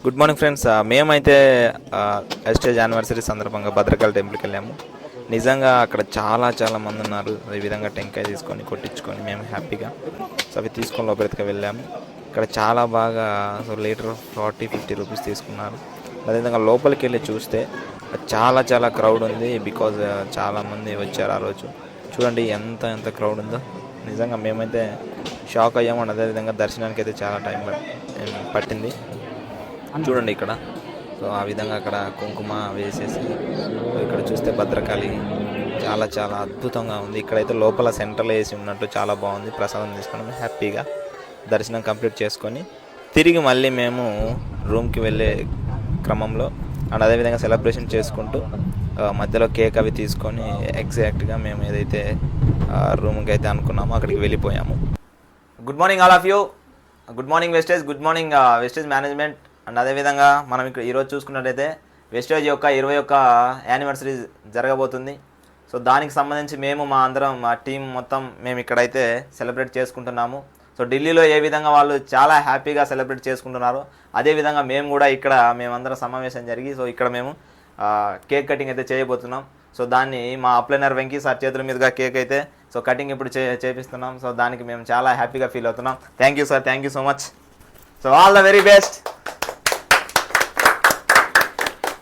Good morning friends. మేమైతే ఎస్టేజ్ anniversary సందర్భంగా భద్రకాళి టెంపుల్కి వెళ్ళాము. నిజంగా అక్కడ చాలా మంది ఉన్నారు. ఈ విధంగా టెంకాయ తీసుకొని కొట్టించుకొని మేము హ్యాపీగా అవి తీసుకొని లోపలికి వెళ్ళాము. ఇక్కడ చాలా బాగా లీటర్ 40-50 రూపీస్ తీసుకున్నారు. అదేవిధంగా లోపలికి వెళ్ళి చూస్తే చాలా క్రౌడ్ ఉంది. బికాజ్ చాలామంది వచ్చారు ఆ రోజు. చూడండి ఎంత క్రౌడ్ ఉందో. నిజంగా మేమైతే షాక్ అయ్యాము. అదేవిధంగా దర్శనానికి అయితే చాలా టైం పట్టింది. చూడండి ఇక్కడ. సో ఆ విధంగా అక్కడ కుంకుమ వేసేసి ఇక్కడ చూస్తే భద్రకాళి చాలా అద్భుతంగా ఉంది. ఇక్కడైతే లోపల సెంటర్లో వేసి ఉన్నట్టు చాలా బాగుంది. ప్రసాదం తీసుకొని హ్యాపీగా దర్శనం కంప్లీట్ చేసుకొని తిరిగి మళ్ళీ మేము రూమ్కి వెళ్ళే క్రమంలో అండ్ అదేవిధంగా సెలబ్రేషన్ చేసుకుంటూ మధ్యలో కేక్ అవి తీసుకొని ఎగ్జాక్ట్గా మేము ఏదైతే రూమ్కి అయితే అనుకున్నామో అక్కడికి వెళ్ళిపోయాము. Good morning all of you. Good morning Vestige. Good morning Vestige management. And అదేవిధంగా మనం ఇక్కడ ఈరోజు చూసుకున్నట్లయితే వెస్టేజ్ యొక్క 21వ యానివర్సరీ జరగబోతుంది. సో దానికి సంబంధించి మేము మా టీం మొత్తం మేము ఇక్కడైతే సెలబ్రేట్ చేసుకుంటున్నాము. సో ఢిల్లీలో ఏ విధంగా వాళ్ళు చాలా హ్యాపీగా సెలబ్రేట్ చేసుకుంటున్నారో అదేవిధంగా మేము కూడా ఇక్కడ మేమందరం సమావేశం జరిగి సో ఇక్కడ మేము కేక్ కటింగ్ అయితే చేయబోతున్నాం. సో దాన్ని మా అప్లైనర్ వెంకీ సార్ చేతుల మీదుగా కేక్ అయితే సో కటింగ్ ఇప్పుడు చేపిస్తున్నాం. సో దానికి మేము చాలా హ్యాపీగా ఫీల్ అవుతున్నాం. Thank you sir, thank you so much. So all the very best.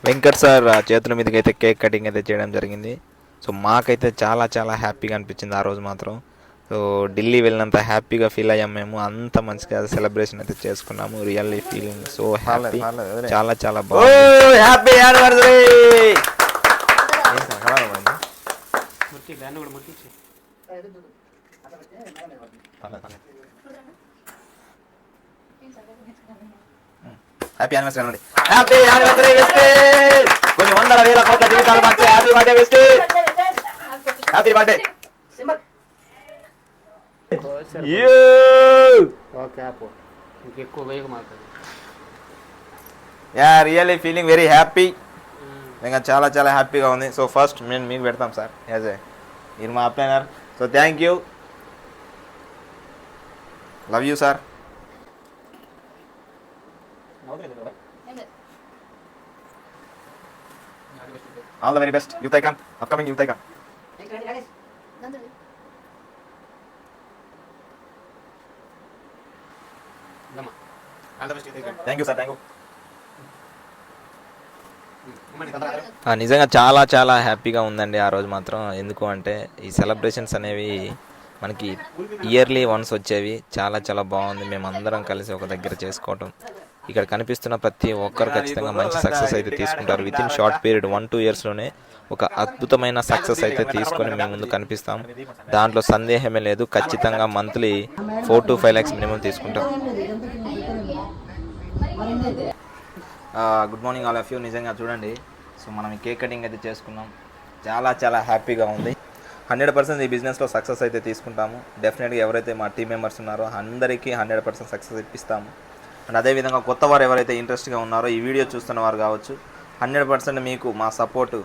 Venkat sir చేతుల మీదకి అయితే కేక్ కటింగ్ అయితే చేయడం జరిగింది. సో మాకైతే చాలా హ్యాపీగా అనిపించింది ఆ రోజు మాత్రం. సో ఢిల్లీ వెళ్ళినంత హ్యాపీగా ఫీల్ అయ్యాం మేము. అంత మంచిగా సెలబ్రేషన్ అయితే చేసుకున్నాము. Really feeling so happy. చాలా బాగుంది. Happy anniversary. హ్యాపీ యానివర్సరీ అండి. Happy anniversary Vestige. కొన్ని వందల వేల కోట్ల జీవితాలు మార్చే happy birthday Vestige. Happy birthday. Really feeling very happy. ఇంకా చాలా హ్యాపీగా ఉంది. సో ఫస్ట్ మేము మీకు పెడతాం సార్ యాజ్ ఏ మీరు మా అప్లైనర్. So thank you, love you sir. All the very best youth icon, upcoming youth icon. Thank you sir, thank you. నిజంగా చాలా హ్యాపీగా ఉందండి ఆ రోజు మాత్రం. ఎందుకు అంటే ఈ సెలబ్రేషన్స్ అనేవి మనకి ఇయర్లీ వన్స్ వచ్చేవి. చాలా బాగుంది. మేము అందరం కలిసి ఒక దగ్గర చేసుకోవటం. ఇక్కడ కనిపిస్తున్న ప్రతి ఒక్కరు ఖచ్చితంగా మంచి సక్సెస్ అయితే తీసుకుంటారు. విత్ ఇన్ షార్ట్ పీరియడ్ 1-2 ఇయర్స్లోనే ఒక అద్భుతమైన సక్సెస్ అయితే తీసుకొని మేము ముందు కనిపిస్తాం. దాంట్లో సందేహమే లేదు. ఖచ్చితంగా మంత్లీ 4-5 lakhs మినిమం తీసుకుంటాం. Good morning all of you. నిజంగా చూడండి. సో మనం ఈ కేక్ కటింగ్ అయితే చేసుకున్నాం. చాలా హ్యాపీగా ఉంది. 100% ఈ బిజినెస్లో సక్సెస్ అయితే తీసుకుంటాము. డెఫినెట్గా ఎవరైతే మా టీం మెంబర్స్ ఉన్నారో అందరికీ 100% సక్సెస్ ఇప్పిస్తాము. అండ్ అదేవిధంగా కొత్త వారు ఎవరైతే ఇంట్రెస్ట్గా ఉన్నారో ఈ వీడియో చూస్తున్న వారు కావచ్చు, 100% మీకు మా సపోర్టు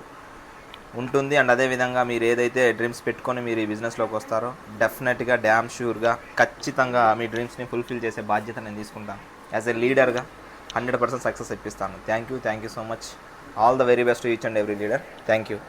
ఉంటుంది. అండ్ అదేవిధంగా మీరు ఏదైతే డ్రీమ్స్ పెట్టుకొని మీరు ఈ బిజినెస్లోకి వస్తారో డెఫినెట్గా డ్యామ్ షూర్గా ఖచ్చితంగా మీ డ్రీమ్స్ని ఫుల్ఫిల్ చేసే బాధ్యత నేను తీసుకుంటాను. యాజ్ ఎ లీడర్గా 100% సక్సెస్ ఇప్పిస్తాను. Thank you so much. All the very best to each and every leader. Thank you.